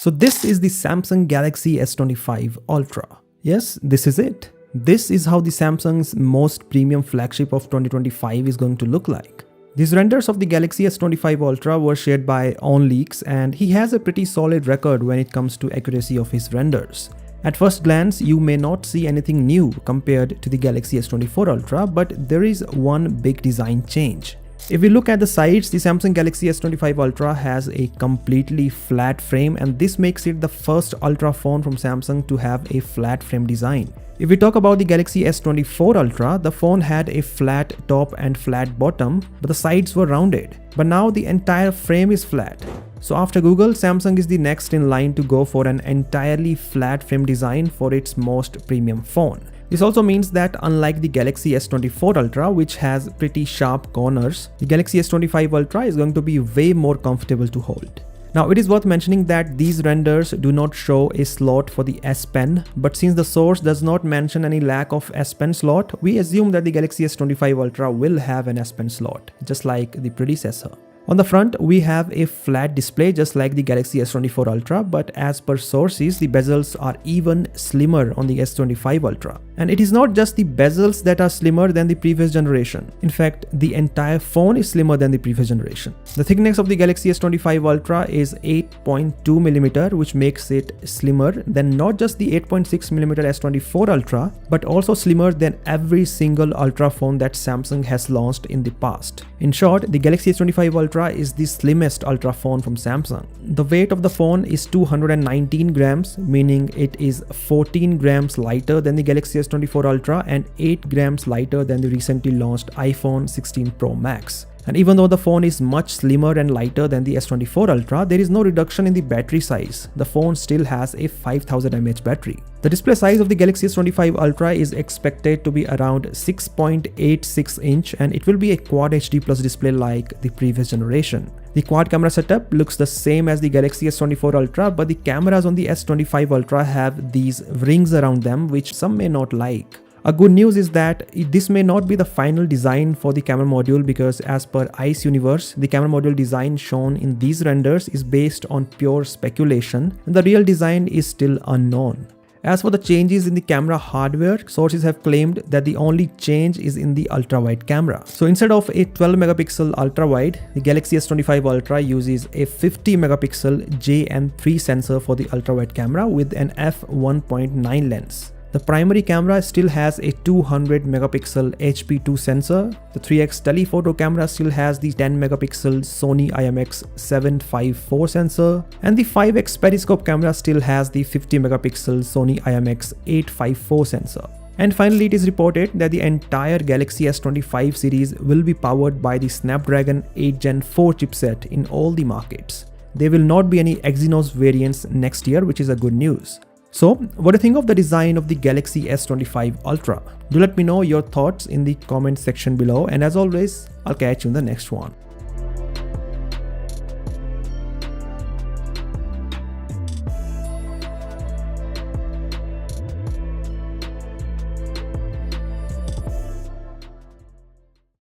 So this is the Samsung Galaxy S25 Ultra. Yes, this is it. This is how the Samsung's most premium flagship of 2025 is going to look like. These renders of the Galaxy S25 Ultra were shared by OnLeaks, and he has a pretty solid record when it comes to accuracy of his renders. At first glance, you may not see anything new compared to the Galaxy S24 Ultra, but there is one big design change. If we look at the sides, the Samsung Galaxy S25 Ultra has a completely flat frame, and this makes it the first Ultra phone from Samsung to have a flat frame design. If we talk about the Galaxy S24 Ultra, the phone had a flat top and flat bottom, but the sides were rounded. But now the entire frame is flat. So after Google, Samsung is the next in line to go for an entirely flat frame design for its most premium phone. This also means that unlike the Galaxy S24 Ultra, which has pretty sharp corners, the Galaxy S25 Ultra is going to be way more comfortable to hold. Now, it is worth mentioning that these renders do not show a slot for the S Pen, but since the source does not mention any lack of S Pen slot, we assume that the Galaxy S25 Ultra will have an S Pen slot, just like the predecessor. On the front, we have a flat display just like the Galaxy S24 Ultra, but as per sources, the bezels are even slimmer on the S25 Ultra. And it is not just the bezels that are slimmer than the previous generation. In fact, the entire phone is slimmer than the previous generation. The thickness of the Galaxy S25 Ultra is 8.2mm, which makes it slimmer than not just the 8.6mm S24 Ultra, but also slimmer than every single Ultra phone that Samsung has launched in the past. In short, the Galaxy S25 Ultra is the slimmest Ultra phone from Samsung. The weight of the phone is 219 grams, meaning it is 14 grams lighter than the Galaxy S24 Ultra and 8 grams lighter than the recently launched iPhone 16 Pro Max. And even though the phone is much slimmer and lighter than the S24 Ultra, there is no reduction in the battery size. The phone still has a 5000 mAh battery. The display size of the Galaxy S25 Ultra is expected to be around 6.86 inch, and it will be a Quad HD Plus display like the previous generation. The quad camera setup looks the same as the Galaxy S24 Ultra, but the cameras on the S25 Ultra have these rings around them, which some may not like. A good news is that this may not be the final design for the camera module, because as per Ice Universe, the camera module design shown in these renders is based on pure speculation, and the real design is still unknown. As for the changes in the camera hardware, sources have claimed that the only change is in the ultra-wide camera. So instead of a 12-megapixel ultra-wide, the Galaxy S25 Ultra uses a 50-megapixel JN3 sensor for the ultra-wide camera with an f1.9 lens. The primary camera still has a 200 megapixel HP2 sensor. The 3x telephoto camera still has the 10 megapixel Sony IMX754 sensor, and the 5x periscope camera still has the 50 megapixel Sony IMX854 sensor. And finally, it is reported that the entire Galaxy S25 series will be powered by the Snapdragon 8 Gen 4 chipset in all the markets. There will not be any Exynos variants next year, which is a good news. So, what do you think of the design of the Galaxy S25 Ultra? Do let me know your thoughts in the comment section below, and as always, I'll catch you in the next one.